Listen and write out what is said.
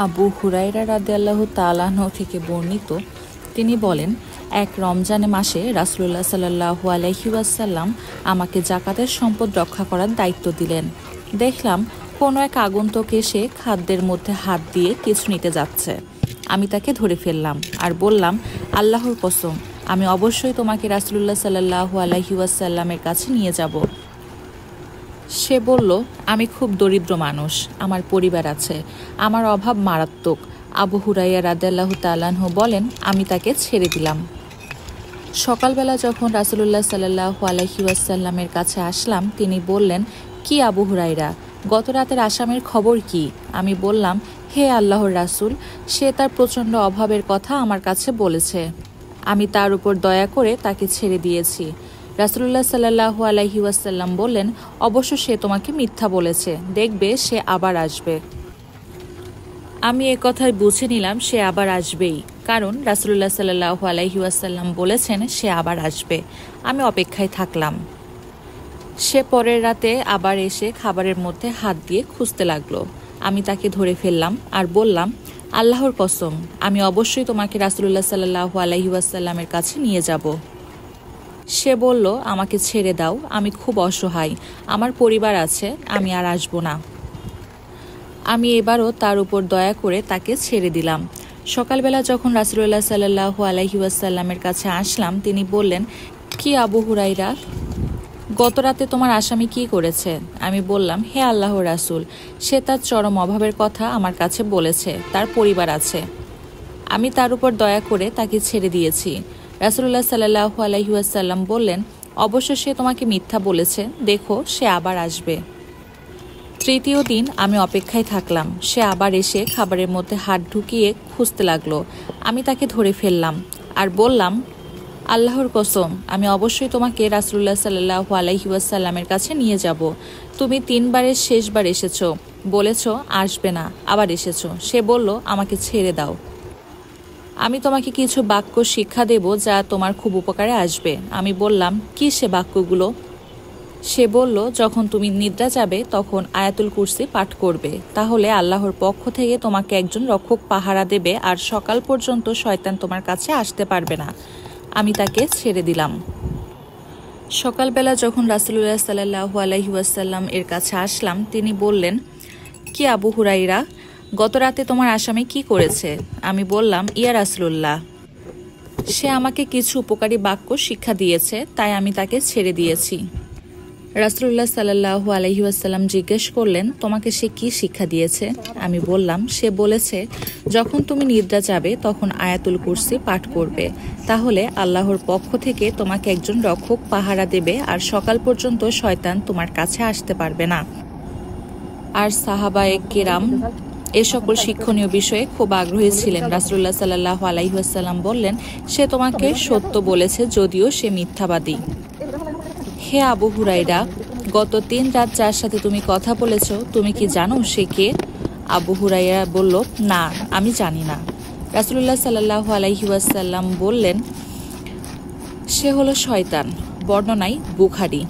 আবু হুরায়রা রাদিয়াল্লাহু তাআলা আনহু থেকে বর্ণিত, তিনি বলেন, এক রমজান মাসে রাসূলুল্লাহ সাল্লাল্লাহু আলাইহি ওয়াসাল্লাম আমাকে যাকাতের সম্পদ রক্ষা করার দায়িত্ব দিলেন। দেখলাম কোনো এক আগন্তুক এসে খাদ্যের মধ্যে হাত দিয়ে কিছু নিতে যাচ্ছে। আমি তাকে ধরে ফেললাম আর বললাম, আল্লাহর কসম, আমি অবশ্যই তোমাকে রাসূলুল্লাহ সাল্লাল্লাহু আলাইহি ওয়াসাল্লামের কাছে নিয়ে যাব। সে বলল, আমি খুব দরিদ্র মানুষ, আমার পরিবার আছে, আমার অভাব মারাত্মক। আবু হুরায়রা রাদিয়াল্লাহু তাআলা আনহু বলেন, আমি তাকে ছেড়ে দিলাম। সকালবেলা যখন রাসূলুল্লাহ সাল্লাল্লাহু আলাইহি ওয়াসাল্লামের কাছে আসলাম, তিনি বললেন, কি আবু হুরায়রা, গত রাতের আসামের খবর কি? আমি বললাম, হে আল্লাহর রাসূল, সে তার প্রচণ্ড অভাবের কথা আমার কাছে বলেছে। আমি তার উপর দয়া করে তাকে ছেড়ে দিয়েছি। রাসূলুল্লাহ সাল্লাল্লাহু আলাইহি ওয়াসাল্লাম বললেন, অবশ্য সে তোমাকে মিথ্যা বলেছে, দেখবে সে আবার আসবে। আমি কথায় বুঝে নিলাম সে আবার আসবেই, কারণ রাসূলুল্লাহ সাল্লাল্লাহু আলাইহি ওয়াসাল্লাম বলেছেন সে আবার আসবে। আমি অপেক্ষায় থাকলাম। সে পরের রাতে আবার এসে খাবারের মধ্যে হাত দিয়ে খুঁজতে লাগলো। আমি তাকে ধরে ফেললাম আর বললাম, আল্লাহর কসম, আমি অবশ্যই তোমাকে রাসূলুল্লাহ সাল্লাল্লাহু আলাইহি ওয়াসাল্লামের কাছে নিয়ে যাব। সে বলল, আমাকে ছেড়ে দাও, আমি খুব অসহায়, আমার পরিবার আছে, আমি আর আসব না। আমি এবারও তার উপর দয়া করে তাকে ছেড়ে দিলাম। সকালবেলা যখন রাসূলুল্লাহ সাল্লাল্লাহু আলাইহি ওয়াসাল্লামের কাছে আসলাম, তিনি বললেন, কি আবু হুরায়রা, গত রাতে তোমার আসামি কি করেছে? আমি বললাম, হে আল্লাহর রাসূল, সে তার চরম অভাবের কথা আমার কাছে বলেছে, তার পরিবার আছে, আমি তার উপর দয়া করে তাকে ছেড়ে দিয়েছি। রাসূলুল্লাহ সাল্লাল্লাহু আলাইহি ওয়াসাল্লাম বললেন, অবশ্য সে তোমাকে মিথ্যা বলেছে, দেখো সে আবার আসবে। তৃতীয় দিন আমি অপেক্ষায় থাকলাম। সে আবার এসে খাবারের মধ্যে হাত ঢুকিয়ে খুঁজতে লাগলো। আমি তাকে ধরে ফেললাম আর বললাম, আল্লাহর কসম, আমি অবশ্যই তোমাকে রাসূলুল্লাহ সাল্লাল্লাহু আলাইহি ওয়াসাল্লামের কাছে নিয়ে যাব। তুমি 3 বারের শেষবার এসেছো, বলেছো আসবে না, আবার এসেছো। সে বলল, আমাকে ছেড়ে দাও, আমি তোমাকে কিছু বাক্য শিক্ষা দেব যা তোমার খুব উপকারে আসবে। আমি বললাম, কি সে বাক্যগুলো? সে বলল, যখন তুমি নিদ্রা যাবে তখন আয়াতুল কুরসি পাঠ করবে, তাহলে আল্লাহর পক্ষ থেকে তোমাকে একজন রক্ষক পাহারা দেবে আর সকাল পর্যন্ত শয়তান তোমার কাছে আসতে পারবে না। আমি তাকে ছেড়ে দিলাম। সকালবেলা যখন রাসূলুল্লাহ সাল্লাল্লাহু আলাইহি ওয়াসাল্লাম এর কাছে আসলাম, তিনি বললেন, কি আবু হুরায়রা, গত রাতে তোমার আসামি কি করেছে? আমি বললাম, ইয়া রাসূলুল্লাহ, সে আমাকে কিছু উপকারী বাক্য শিক্ষা দিয়েছে, তাই আমি তাকে ছেড়ে দিয়েছি। রাসূলুল্লাহ সাল্লাল্লাহু আলাইহি ওয়াসাল্লাম জিজ্ঞেস করলেন, তোমাকে সে কি শিক্ষা দিয়েছে? আমি বললাম, সে বলেছে, যখন তুমি নিদ্রা যাবে তখন আয়াতুল কুরসি পাঠ করবে, তাহলে আল্লাহর পক্ষ থেকে তোমাকে একজন রক্ষক পাহারা দেবে আর সকাল পর্যন্ত শয়তান তোমার কাছে আসতে পারবে না। আর সাহাবায়ে কেরাম এ সকল শিক্ষণীয় বিষয়ে খুব আগ্রহী ছিলেন। রাসূলুল্লাহ সাল্লাল্লাহু আলাইহি ওয়াসাল্লাম বললেন, সে তোমাকে সত্য বলেছে, যদিও সে মিথ্যাবাদী। হে আবু হুরায়রা, গত 3 রাত যার সাথে তুমি কথা বলেছ, তুমি কি জানো সে কে? আবু হুরায়রা বলল, না, আমি জানি না। রাসূলুল্লাহ সাল্লাল্লাহু আলাইহি ওয়াসাল্লাম বললেন, সে হলো শয়তান। বর্ণনায় বুখারী।